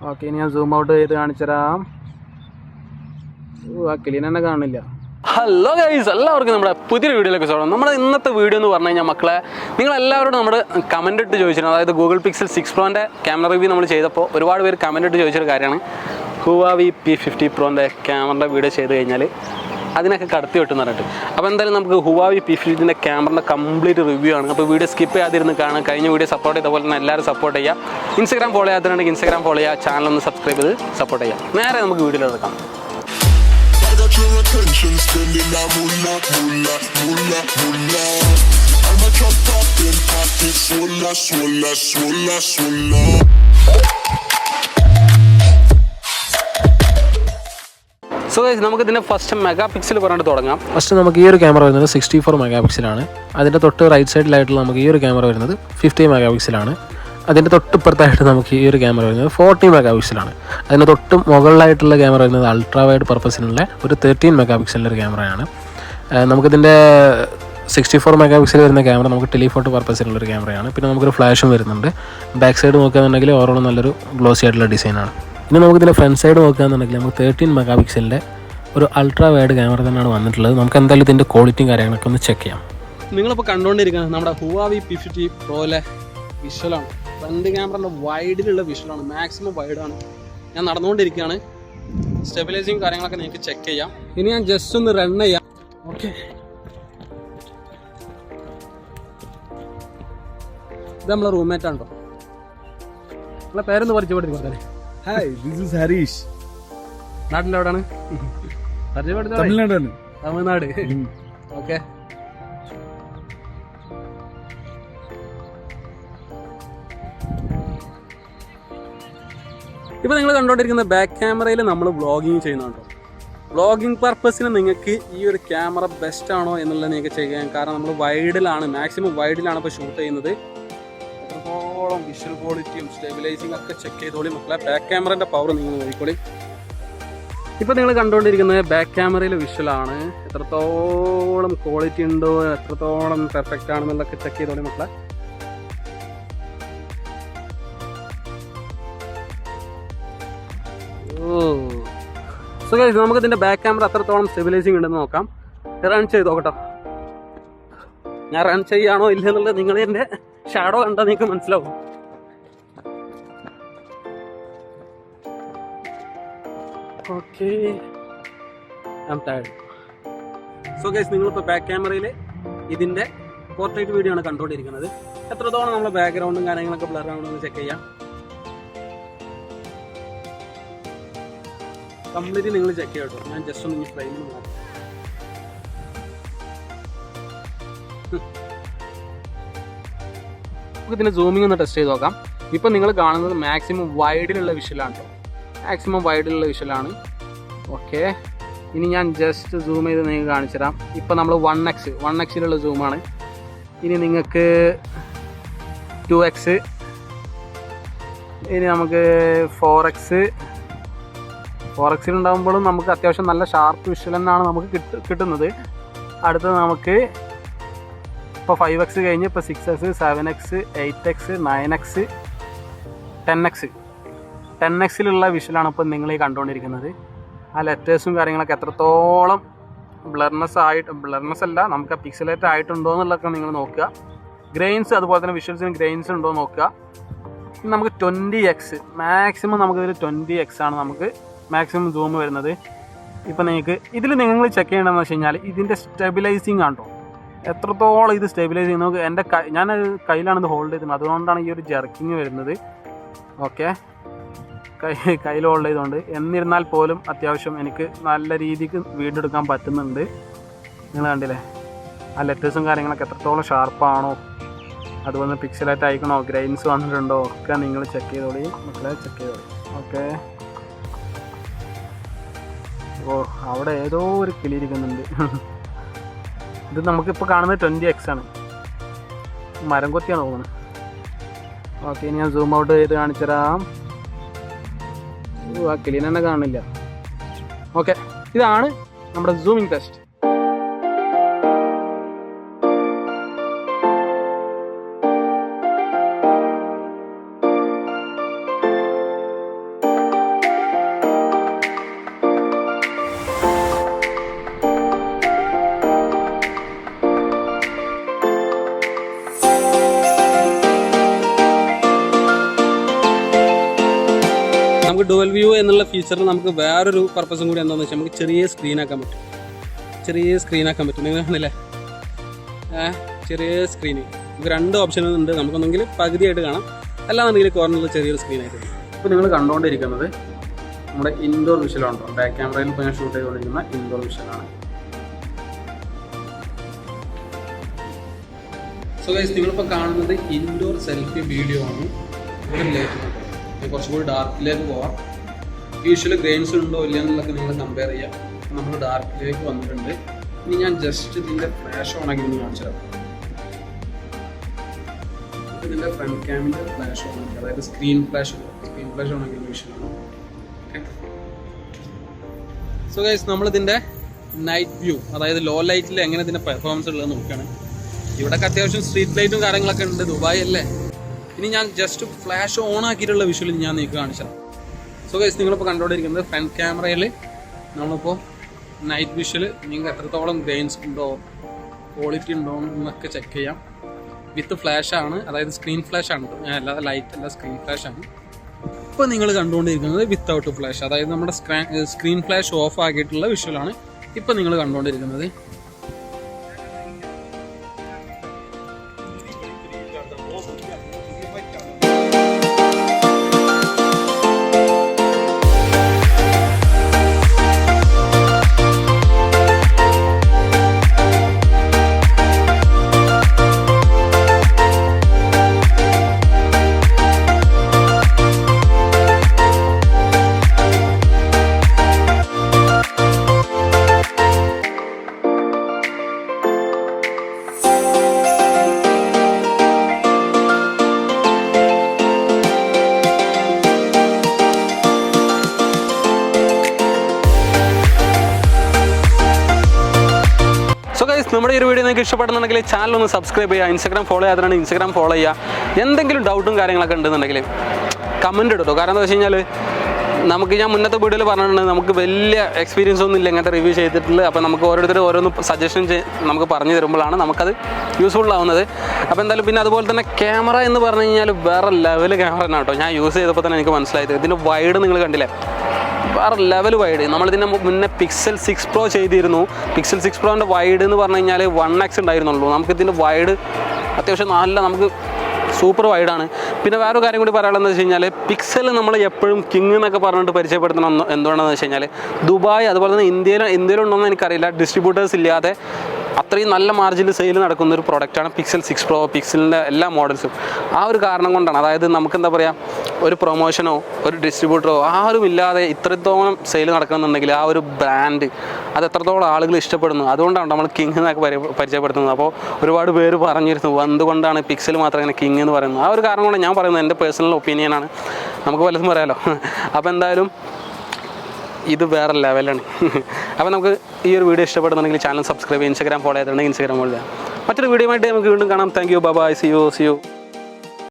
Okay, ഇനി ഞാൻ zoom out ചെയ്ത് കാണിച്ചു തരാം. ആ ക്ലീൻ തന്നെ കാണില്ല. ഹലോ ഗൈസ്, എല്ലാവർക്കും നമ്മുടെ പുതിയൊരു വീഡിയോയിലേക്ക് സ്വാഗതം. നമ്മുടെ ഇന്നത്തെ വീഡിയോ എന്ന് പറഞ്ഞു കഴിഞ്ഞാൽ മക്കളെ, നിങ്ങളെല്ലാവരോടും നമ്മൾ കമൻറ്റ് ഇട്ട് ചോദിച്ചിരുന്നു. അതായത് ഗൂഗിൾ പിക്സൽ 6 പ്രോൻ്റെ ക്യാമറ റിവ്യൂ നമ്മൾ ചെയ്തപ്പോൾ ഒരുപാട് പേര് കമൻറ്റ് ഇട്ട് ചോദിച്ചൊരു കാര്യമാണ് Huawei P50 പ്രോൻ്റെ ക്യാമറയുടെ വീഡിയോ ചെയ്ത് കഴിഞ്ഞാൽ അതിനൊക്കെ കടത്തി വെട്ടെന്ന് പറഞ്ഞിട്ട്. അപ്പോൾ എന്തായാലും നമുക്ക് Huawei P50ൻ്റെ ക്യാമറയുടെ കംപ്ലീറ്റ് റിവ്യൂ ആണ്. അപ്പോൾ വീഡിയോ സ്കിപ്പ് ചെയ്യാതിരുന്ന് കാണാം. കഴിഞ്ഞ വീഡിയോ സപ്പോർട്ട് ചെയ്ത പോലെ തന്നെ എല്ലാവരും സപ്പോർട്ട് ചെയ്യുക. ഇൻസ്റ്റാഗ്രാം ഫോളോ ചെയ്യാത്തതുണ്ടെങ്കിൽ ഇൻസ്റ്റാഗ്രാം ഫോളോ ചെയ്യുക, ചാനലൊന്ന് സബ്സ്ക്രൈബ് ചെയ്ത് സപ്പോർട്ട് ചെയ്യുക. നേരെ നമുക്ക് വീഡിയോയിൽ എടുക്കാം. Your attention, spending that moolah, moolah, moolah, moolah. I'm a drop poppin' pocket, swolla, swolla, swolla, swolla. So guys, നമുക്ക് ഇതിൻ്റെ ഫസ്റ്റ് മെഗാ പിക്സൽ പറഞ്ഞിട്ട് തുടങ്ങാം. ഫസ്റ്റ് നമുക്ക് ഈ ഒരു ക്യാമറ വരുന്നത് 64 മെഗാ പിക്സലാണ്. അതിൻ്റെ തൊട്ട് റൈറ്റ് സൈഡിലായിട്ടുള്ള നമുക്ക് ഈ ഒരു ക്യാമറ വരുന്നത് 50 മെഗാ പിക്സലാണ്. അതിൻ്റെ തൊട്ടിപ്പുറത്തായിട്ട് നമുക്ക് ഈ ഒരു ക്യാമറ വരുന്നത് 40 മെഗാ പിക്സലാണ്. അതിന് തൊട്ട് മുകളിലായിട്ടുള്ള ക്യാമറ വരുന്നത് അൾട്രാ വൈഡ് പർപ്പസിനുള്ള ഒരു 13 മെഗാ പിക്സലിൻ്റെ ഒരു ക്യാമറയാണ്. നമുക്കിതിൻ്റെ 64 മെഗാ പിക്സൽ വരുന്ന ക്യാമറ നമുക്ക് ടെലിഫോട്ടോ പർപ്പസിനുള്ളൊരു ക്യാമറയാണ്. പിന്നെ നമുക്കൊരു ഫ്ലാഷും വരുന്നുണ്ട്. ബാക്ക് സൈഡ് നോക്കുകയാണെന്നുണ്ടെങ്കിൽ ഓവറോൾ നല്ലൊരു ഗ്ലോസി ആയിട്ടുള്ള ഡിസൈനാണ്. ഇനി നമുക്കിതിൻ്റെ ഫ്രണ്ട് സൈഡ് നോക്കുകയാണെന്നുണ്ടെങ്കിൽ നമുക്ക് 13 മെഗാ പിക്സലിൻ്റെ ഒരു അൾട്രാ വൈഡ് ക്യാമറ തന്നെയാണ് വന്നിട്ടുള്ളത്. നമുക്ക് എന്തായാലും ഇതിൻ്റെ ക്വാളിറ്റിയും കാര്യങ്ങളൊക്കെ ഒന്ന് ചെക്ക് ചെയ്യാം. നിങ്ങളിപ്പോൾ കണ്ടുകൊണ്ടിരിക്കുന്നത് നമ്മുടെ Huawei P50 പ്രോയിലെ വിഷ്വലാണ്. ഫ്രണ്ട് ക്യാമറയുടെ വൈഡിലുള്ള വിഷ്വലാണ്, മാക്സിമം വൈഡാണ്. ഞാൻ നടന്നുകൊണ്ടിരിക്കുകയാണ്. സ്റ്റെബിലൈസിങ് കാര്യങ്ങളൊക്കെ നിങ്ങൾക്ക് ചെക്ക് ചെയ്യാം. ഇനി ഞാൻ ജസ്റ്റ് ഒന്ന് റൺ ചെയ്യാം. ഓക്കെ, ഇത് നമ്മളെ റൂംമേറ്റ് ആണോ? നമ്മളെ പേരൊന്ന് പരിചയപ്പെടുത്തി കൊടുത്താലേ. Hi, this is Harish. നാട്ടിലെവിടാണ്? പരിചയപ്പെടുത്ത തമിഴ്നാടാണ്. തമിഴ്നാട്. ഓക്കെ, ഇപ്പോൾ നിങ്ങൾ കണ്ടുകൊണ്ടിരിക്കുന്ന ബാക്ക് ക്യാമറയിൽ നമ്മൾ വ്ളോഗിങ് ചെയ്യുന്നുണ്ടോ? വ്ളോഗിങ് പർപ്പസിന് നിങ്ങൾക്ക് ഈ ഒരു ക്യാമറ ബെസ്റ്റ് ആണോ എന്നുള്ളത് നിങ്ങൾക്ക് ചെയ്യാം. കാരണം നമ്മൾ വൈഡിലാണ്, മാക്സിമം വൈഡിലാണ് ഇപ്പോൾ ഷൂട്ട് ചെയ്യുന്നത്. എത്രത്തോളം വിഷ്വൽ ക്വാളിറ്റിയും സ്റ്റെബിലൈസിങ് ഒക്കെ ചെക്ക് ചെയ്തോളി മക്കളെ. ബാക്ക് ക്യാമറൻ്റെ പവർ നിങ്ങൾ നോക്കിക്കോളി. ഇപ്പോൾ നിങ്ങൾ കണ്ടുകൊണ്ടിരിക്കുന്നത് ബാക്ക് ക്യാമറയിലെ വിഷ്വലാണ്. എത്രത്തോളം ക്വാളിറ്റി ഉണ്ടോ, എത്രത്തോളം പെർഫെക്റ്റ് ആണെന്നുള്ളതൊക്കെ ചെക്ക് ചെയ്തോളി മക്കളെ. സോ ഗൈസ്, നമുക്ക് ഇതിൻ്റെ ബാക്ക് ക്യാമറ അത്രത്തോളം സ്റ്റെബിലൈസിങ് ഉണ്ടെന്ന് നോക്കാം. റൺ ചെയ്ത് നോക്കട്ടോ. ഞാൻ റൺ ചെയ്യാണോ ഇല്ലെന്നുള്ളത് നിങ്ങൾ എൻ്റെ ഷാഡോ കണ്ടാൽ നിങ്ങൾക്ക് മനസ്സിലാവും. Okay, I am tired. So guys, നിങ്ങളിപ്പോൾ ബാക്ക് ക്യാമറയിൽ ഇതിൻ്റെ പോർട്രേറ്റ് വീഡിയോ ആണ് കണ്ടുകൊണ്ടിരിക്കുന്നത്. എത്രത്തോളം നമ്മളെ ബാക്ക്ഗ്രൗണ്ടും കാര്യങ്ങളൊക്കെ ബ്ലർ ആവണമെന്ന് ചെക്ക് ചെയ്യാം. കംപ്ലീറ്റ് നിങ്ങൾ ചെക്ക് ചെയ്യാം കേട്ടോ. ഞാൻ ജസ്റ്റ് ഒന്ന് ഫ്രെയിം മാറ്റാം. നമുക്ക് ഇതിൻ്റെ സൂമിങ് ഒന്ന് ടെസ്റ്റ് ചെയ്ത് നോക്കാം. ഇപ്പം നിങ്ങൾ കാണുന്നത് മാക്സിമം വൈഡിലുള്ള വിഷ്വലാണ് കേട്ടോ. മാക്സിമം വൈഡിലുള്ള വിഷ്വലാണ്. ഓക്കെ, ഇനി ഞാൻ ജസ്റ്റ് സൂം ചെയ്ത് നിങ്ങൾക്ക് കാണിച്ചു തരാം. ഇപ്പം നമ്മൾ 1x സൂമാണ്. ഇനി നിങ്ങൾക്ക് 2x, ഇനി നമുക്ക് 4x ഉണ്ടാകുമ്പോഴും നമുക്ക് അത്യാവശ്യം നല്ല ഷാർപ്പ് വിഷ്വൽ തന്നെയാണ് നമുക്ക് കിട്ടുന്നത്. അടുത്തത് നമുക്ക് ഇപ്പോൾ 5x കഴിഞ്ഞ് ഇപ്പോൾ 6x, 7x, 8x, 9x, 10x വിഷ്വലാണ് ഇപ്പോൾ നിങ്ങൾ ഈ കണ്ടുകൊണ്ടിരിക്കുന്നത്. ആ ലെറ്റേഴ്സും കാര്യങ്ങളൊക്കെ എത്രത്തോളം ബ്ലർനെസ് അല്ല, നമുക്ക് പിക്സലേറ്റ് ആയിട്ടുണ്ടോ എന്നുള്ളതൊക്കെ നിങ്ങൾ നോക്കുക. ഗ്രെയിൻസ്, അതുപോലെ തന്നെ വിഷ്വൽസിന് ഗ്രെയിൻസ് ഉണ്ടോ എന്ന് നോക്കുക. നമുക്ക് 20x മാക്സിമം, നമുക്കിതിൽ 20x ആണ് നമുക്ക് മാക്സിമം സൂം വരുന്നത്. ഇപ്പോൾ നിങ്ങൾ ചെക്ക് ചെയ്യേണ്ടതെന്ന് വെച്ച് കഴിഞ്ഞാൽ ഇതിൻ്റെ സ്റ്റെബിലൈസിങ് ആണോ, എത്രത്തോളം ഇത് സ്റ്റെബിലൈസ് ചെയ്യുന്നത്. നമുക്ക് എൻ്റെ ഞാൻ കയ്യിലാണ് ഇത് ഹോൾഡ് ചെയ്തിരുന്നത്, അതുകൊണ്ടാണ് ഈ ഒരു ജെർക്കിങ് വരുന്നത്. ഓക്കെ, കയ്യിൽ ഹോൾഡ് ചെയ്തുകൊണ്ട്. എന്നിരുന്നാൽ പോലും അത്യാവശ്യം എനിക്ക് നല്ല രീതിക്ക് വീഡിയോ എടുക്കാൻ പറ്റുന്നുണ്ട്. നിങ്ങൾ കണ്ടില്ലേ ആ ലെറ്റേഴ്സും കാര്യങ്ങളൊക്കെ എത്രത്തോളം ഷാർപ്പാണോ, അതുപോലെ പിക്സലേറ്റ് ആയിക്കണോ, ഗ്രെയിൻസ് വന്നിട്ടുണ്ടോ ഒക്കെ നിങ്ങൾ ചെക്ക് ചെയ്തോളി മക്കളെ, ചെക്ക് ചെയ്തോളി. ഓക്കെ, ഓ അവിടെ ഏതോ ഒരു കിളി ഇരിക്കുന്നുണ്ട്. ഇത് നമുക്കിപ്പോൾ കാണുന്നത് 20x ആണ്. മരം കൊത്തിയാണ് തോന്നുന്നത്. ഓക്കെ, ഇനി ഞാൻ സൂം ഔട്ട് ചെയ്ത് കാണിച്ചു തരാം. ആ കിളീനെ തന്നെ കാണില്ല. ഓക്കെ, ഇതാണ് നമ്മുടെ സൂമിങ് ടെസ്റ്റ്. നമുക്ക് ഡുവൽ വ്യൂ എന്നുള്ള ഫീച്ചറിൽ നമുക്ക് വേറൊരു പർപ്പസും കൂടി എന്താണെന്ന് വെച്ചാൽ നമുക്ക് ചെറിയ സ്ക്രീനാക്കാൻ പറ്റും. നിങ്ങൾ കാണുന്നില്ലേ, ചെറിയ സ്ക്രീന്. നമുക്ക് 2 ഓപ്ഷൻ ഉണ്ട്. നമുക്കൊന്നെങ്കിൽ പകുതിയായിട്ട് കാണാം, അല്ലാന്നുണ്ടെങ്കിൽ കോർണറിൽ ചെറിയൊരു സ്ക്രീനായിട്ട്. ഇപ്പോൾ നിങ്ങൾ കണ്ടുകൊണ്ടിരിക്കുന്നത് നമ്മുടെ ഇൻഡോർ വിഷ്വലാണ്. ബാക്ക് ക്യാമറയിൽ ഇപ്പോൾ ഞാൻ ഷൂട്ട് ചെയ്തുകൊണ്ടിരിക്കുന്ന ഇൻഡോർ വിഷ്വലാണ്. സോ ഗൈസ്, നിങ്ങളിപ്പോൾ കാണുന്നത് ഇൻഡോർ സെൽഫി വീഡിയോ ആണ്. ഇവിടെ ലൈറ്റ് കുറച്ചുകൂടി ഡാർക്കിലേക്ക് പോവാം. യൂഷ്വൽ ഗ്രെയിൻസ് ഉണ്ടോ ഇല്ല എന്നുള്ളതൊക്കെ നിങ്ങൾ കമ്പയർ ചെയ്യാം. നമ്മൾ ഡാർക്കിലേക്ക് വന്നിട്ടുണ്ട്. ഇനി ഞാൻ ജസ്റ്റ് ഇതിൻ്റെ ഫ്ലാഷ് ഓൺ ആക്കി കാണിച്ചു തരാം. ഇതിൻ്റെ ഫ്രണ്ട് ക്യാമിൻ്റെ ഫ്ലാഷ് ഓൺ ആക്കി, അതായത് സ്ക്രീൻ ഫ്ലാഷ് ഓൺ ആക്കി വിഷ്വലാണ്. സോ ഗൈസ്, നമ്മളിതിൻ്റെ നൈറ്റ് വ്യൂ, അതായത് ലോ ലൈറ്റിൽ എങ്ങനെ ഇതിൻ്റെ പെർഫോമൻസ് ഉള്ളത് നോക്കുകയാണ്. ഇവിടെയൊക്കെ അത്യാവശ്യം സ്ട്രീറ്റ് ലൈറ്റും കാര്യങ്ങളൊക്കെ ഉണ്ട്, ദുബായ് അല്ലേ. ഇനി ഞാൻ ജസ്റ്റ് ഫ്ലാഷ് ഓൺ ആക്കിയിട്ടുള്ള വിഷ്വൽ ഞാൻ നിങ്ങൾക്ക് കാണിച്ചതാണ്. സോ ഗൈസ്, നിങ്ങളിപ്പോൾ കണ്ടുകൊണ്ടിരിക്കുന്നത് ഫ്രണ്ട് ക്യാമറയിൽ നമ്മളിപ്പോൾ നൈറ്റ് വിഷ്വൽ നിങ്ങൾക്ക് എത്രത്തോളം ഗ്രെയിൻസ് ഉണ്ടോ, ക്വാളിറ്റി ഉണ്ടോ എന്നൊക്കെ ചെക്ക് ചെയ്യാം. വിത്ത് ഫ്ലാഷാണ്, അതായത് സ്ക്രീൻ ഫ്ലാഷാണ്, അല്ലാതെ ലൈറ്റ് അല്ല, സ്ക്രീൻ ഫ്ലാഷാണ്. ഇപ്പോൾ നിങ്ങൾ കണ്ടുകൊണ്ടിരിക്കുന്നത് വിത്തൗട്ട് ഫ്ലാഷ്, അതായത് നമ്മുടെ സ്ക്രീൻ ഫ്ലാഷ് ഓഫ് ആക്കിയിട്ടുള്ള വിഷ്വലാണ് ഇപ്പോൾ നിങ്ങൾ കണ്ടുകൊണ്ടിരിക്കുന്നത്. നമ്മുടെ ഈ ഒരു വീഡിയോ നിങ്ങൾക്ക് ഇഷ്ടപ്പെടുന്നുണ്ടെങ്കിൽ ചാനൽ ഒന്ന് സബ്സ്ക്രൈബ് ചെയ്യുക. ഇൻസ്റ്റാഗ്രാം ഫോളോ ചെയ്യാത്തതാണ് ഇൻസ്റ്റാഗ്രാം ഫോളോ ചെയ്യുക. എന്തെങ്കിലും ഡൗട്ടും കാര്യങ്ങളൊക്കെ ഉണ്ടെന്നുണ്ടെങ്കിൽ കമൻറ്റ് ഇടും. കാരണം എന്താ വെച്ച് കഴിഞ്ഞാൽ നമുക്ക് ഞാൻ മുന്നത്തെ വീഡിയോയിൽ പറഞ്ഞിട്ടുണ്ട്, നമുക്ക് വലിയ എക്സ്പീരിയൻസ് ഒന്നും ഇല്ല ഇങ്ങനത്തെ റിവ്യൂ ചെയ്തിട്ടുള്ളത്. അപ്പോൾ നമുക്ക് ഓരോരുത്തരും ഓരോന്ന് സജഷൻ നമുക്ക് പറഞ്ഞു തരുമ്പോഴാണ് നമുക്കത് യൂസ്ഫുൾ ആവുന്നത്. അപ്പോൾ എന്തായാലും പിന്നെ അതുപോലെ തന്നെ ക്യാമറ എന്ന് പറഞ്ഞു കഴിഞ്ഞാൽ വേറെ ലെവൽ ക്യാമറ ആണ് കേട്ടോ. ഞാൻ യൂസ് ചെയ്തപ്പോൾ തന്നെ എനിക്ക് മനസ്സിലായത് ഇതിൻ്റെ വൈഡ് നിങ്ങൾ കണ്ടില്ലേ, വേറെ ലെവൽ വൈഡ്. നമ്മളിതിൻ്റെ മുന്നേ പിക്സൽ 6 Pro ചെയ്തിരുന്നു. പിക്സൽ 6 Proൻ്റെ വൈഡ് എന്ന് പറഞ്ഞു കഴിഞ്ഞാൽ 1x ഉണ്ടായിരുന്നുള്ളൂ. നമുക്കിതിൻ്റെ വൈഡ് അത്യാവശ്യം നല്ല, നമുക്ക് സൂപ്പർ വൈഡാണ്. പിന്നെ വേറൊരു കാര്യം കൂടി പറയാനുള്ളതെന്ന് വെച്ച് കഴിഞ്ഞാൽ പിക്സൽ നമ്മൾ എപ്പോഴും കിങ് എന്നൊക്കെ പറഞ്ഞിട്ട് പരിചയപ്പെടുത്തണം. എന്തുകൊണ്ടാണെന്ന് വെച്ച് കഴിഞ്ഞാൽ ദുബായ് അതുപോലെ തന്നെ ഇന്ത്യയിലുണ്ടോയെന്ന് എനിക്കറിയില്ല, ഡിസ്ട്രിബ്യൂട്ടേഴ്സ് ഇല്ലാതെ അത്രയും നല്ല മാർജിനിൽ സെയിൽ നടക്കുന്ന ഒരു പ്രോഡക്റ്റാണ് പിക്സൽ 6 Pro, പിക്സലിൻ്റെ എല്ലാ മോഡൽസും. ആ ഒരു കാരണം കൊണ്ടാണ്, അതായത് നമുക്ക് എന്താ പറയുക, ഒരു പ്രൊമോഷനോ ഒരു ഡിസ്ട്രിബ്യൂട്ടറോ ആരും ഇല്ലാതെ ഇത്രത്തോളം സെയിൽ നടക്കണമെന്നുണ്ടെങ്കിൽ ആ ഒരു ബ്രാൻഡ് അത് എത്രത്തോളം ആളുകൾ ഇഷ്ടപ്പെടുന്നു. അതുകൊണ്ടാണ് നമ്മൾ കിങ് എന്നൊക്കെ പരിചയപ്പെടുത്തുന്നത്. അപ്പോൾ ഒരുപാട് പേര് പറഞ്ഞിരുന്നു എന്തുകൊണ്ടാണ് പിക്സൽ മാത്രം ഇങ്ങനെ കിങ് എന്ന് പറയുന്നത്. ആ ഒരു കാരണം കൊണ്ട് ഞാൻ പറയുന്നത് എൻ്റെ പേഴ്സണൽ ഒപ്പീനിയനാണ്, നമുക്ക് പലതും പറയാമല്ലോ. അപ്പോൾ എന്തായാലും ഇത് വേറെ ലെവലാണ്. അപ്പോൾ നമുക്ക് ഈ ഒരു വീഡിയോ ഇഷ്ടപ്പെടുന്നുണ്ടെങ്കിൽ ചാനൽ സബ്സ്ക്രൈബ് ചെയ്യുക. ഇൻസ്റ്റാഗ്രാം ഫോളോ ചെയ്തിട്ടുണ്ടെങ്കിൽ ഇൻസ്റ്റാഗ്രാം ഫോളോ ചെയ്യുക. മറ്റൊരു വീഡിയോ ആയിട്ട് നമുക്ക് വീണ്ടും കാണാം. Thank you, bye, see U.